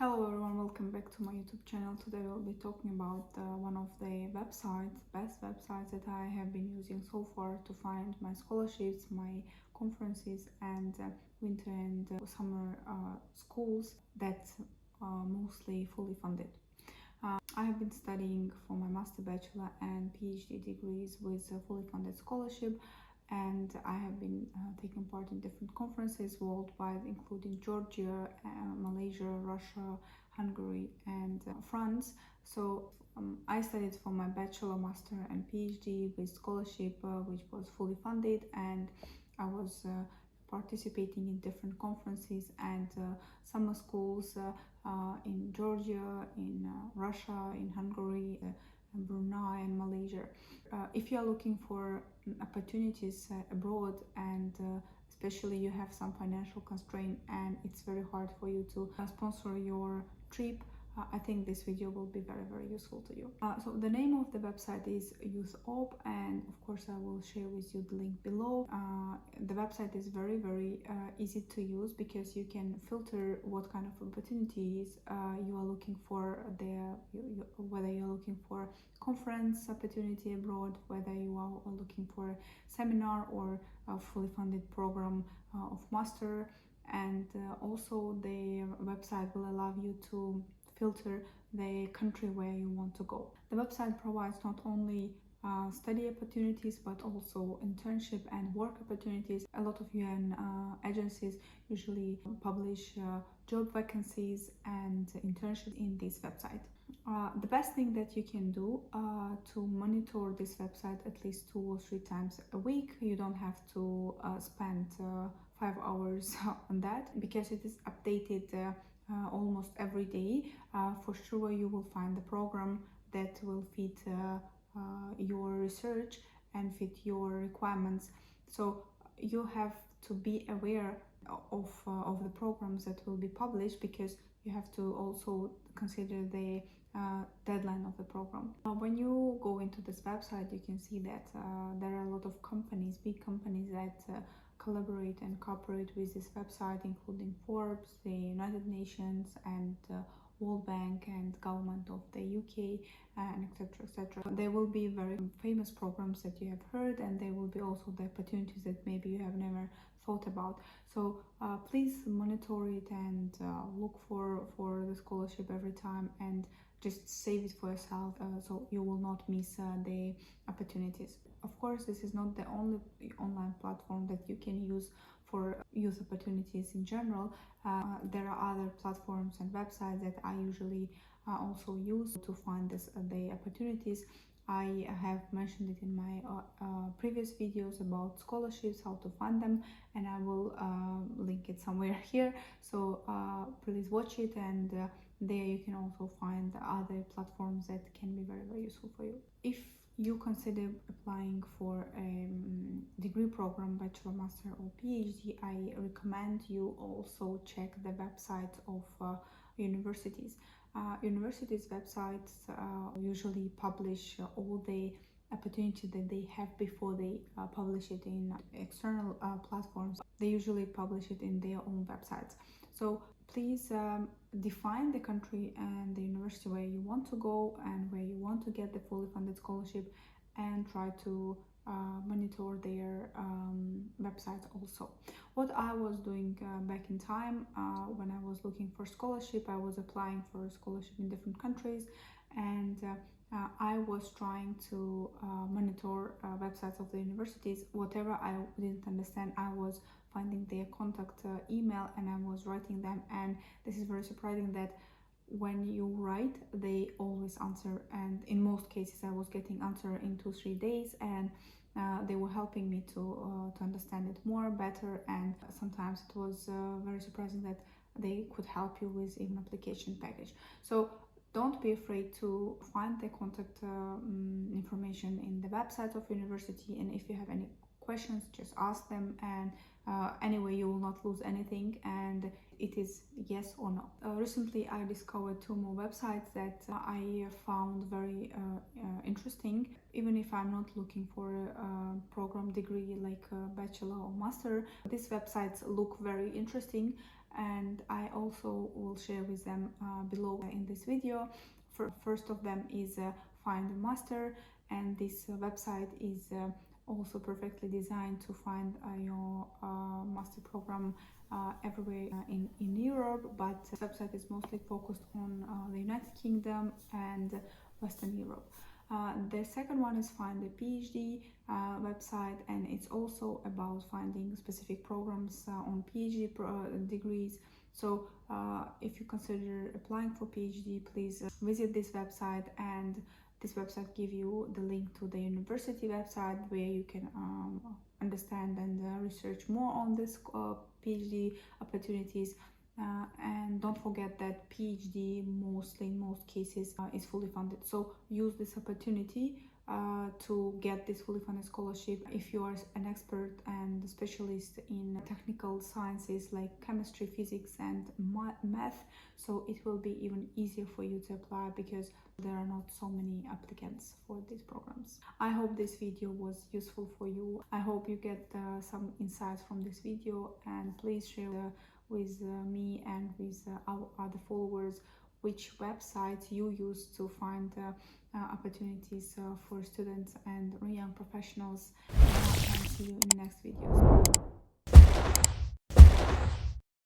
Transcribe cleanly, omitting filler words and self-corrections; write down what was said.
Hello everyone, welcome back to my YouTube channel. Today we'll be talking about one of the best websites that I have been using so far to find my scholarships, my conferences and winter and summer schools that are mostly fully funded. I have been studying for my master, bachelor and PhD degrees with a fully funded scholarship, and I have been taking part in different conferences worldwide, including Georgia, Malaysia, Russia, Hungary and France. So I studied for my bachelor, master and PhD with scholarship which was fully funded, and I was participating in different conferences and summer schools in Georgia, in Russia, in Hungary, Brunei and Malaysia. If you are looking for opportunities abroad and especially you have some financial constraint and it's very hard for you to sponsor your trip, I think this video will be very useful to you. So the name of the website is Youth.op, and of course I will share with you the link below. The website is very easy to use because you can filter what kind of opportunities you are looking for there, whether you're looking for conference opportunity abroad, whether you are looking for a seminar or a fully funded program of master, and also the website will allow you to filter the country where you want to go. The website provides not only study opportunities but also internship and work opportunities. A lot of UN agencies usually publish job vacancies and internships in this website. The best thing that you can do to monitor this website at least 2 or 3 times a week. You don't have to spend 5 hours on that because it is updated almost every day. For sure you will find the program that will fit your research and fit your requirements. So you have to be aware of the programs that will be published, because you have to also consider the deadline of the program. When you go into this website, you can see that there are a lot of companies, big companies that collaborate and cooperate with this website, including Forbes, the United Nations and World Bank and government of the UK and etc. There will be very famous programs that you have heard, and there will be also the opportunities that maybe you have never thought about. So please monitor it and look for the scholarship every time, and just save it for yourself so you will not miss the opportunities. Of course, this is not the only online platform that you can use for youth opportunities in general. There are other platforms and websites that I usually also use to find the opportunities. I have mentioned it in my previous videos about scholarships, how to find them, and I will link it somewhere here. So please watch it, and there you can also find other platforms that can be very useful for you. If you consider applying for a degree program, bachelor, master or PhD, I recommend you also check the websites of universities. Universities' websites usually publish all the opportunity that they have before they publish it in external platforms. They usually publish it in their own websites. So please define the country and the university where you want to go and where you want to get the fully funded scholarship, and try to monitor their websites also. What I was doing back in time when I was looking for scholarship, I was applying for scholarship in different countries, and I was trying to monitor websites of the universities. Whatever I didn't understand, I was finding their contact email and I was writing them, and this is very surprising that when you write, they always answer, and in most cases I was getting answer in 2-3 days, and they were helping me to understand it better, and sometimes it was very surprising that they could help you with even application package. So don't be afraid to find the contact information in the website of university, and if you have any questions, just ask them, and anyway you will not lose anything, and it is yes or no. Recently I discovered 2 more websites that I found very interesting. Even if I'm not looking for a program degree like a bachelor or master, these websites look very interesting, and I also will share with them below in this video. First of them is Find a Master, and this website is also perfectly designed to find your master program everywhere in Europe, but this website is mostly focused on the United Kingdom and Western Europe. The second one is Find a PhD website, and it's also about finding specific programs on PhD degrees. So if you consider applying for PhD, please visit this website, and this website gives you the link to the university website where you can understand and research more on this PhD opportunities. And don't forget that PhD mostly in most cases is fully funded, so use this opportunity to get this fully funded scholarship if you are an expert and specialist in technical sciences like chemistry, physics and math. So it will be even easier for you to apply because there are not so many applicants for these programs. I hope this video was useful for you. I hope you get some insights from this video, and please share with me and with our other followers which websites you use to find opportunities for students and young professionals, and see you in the next videos.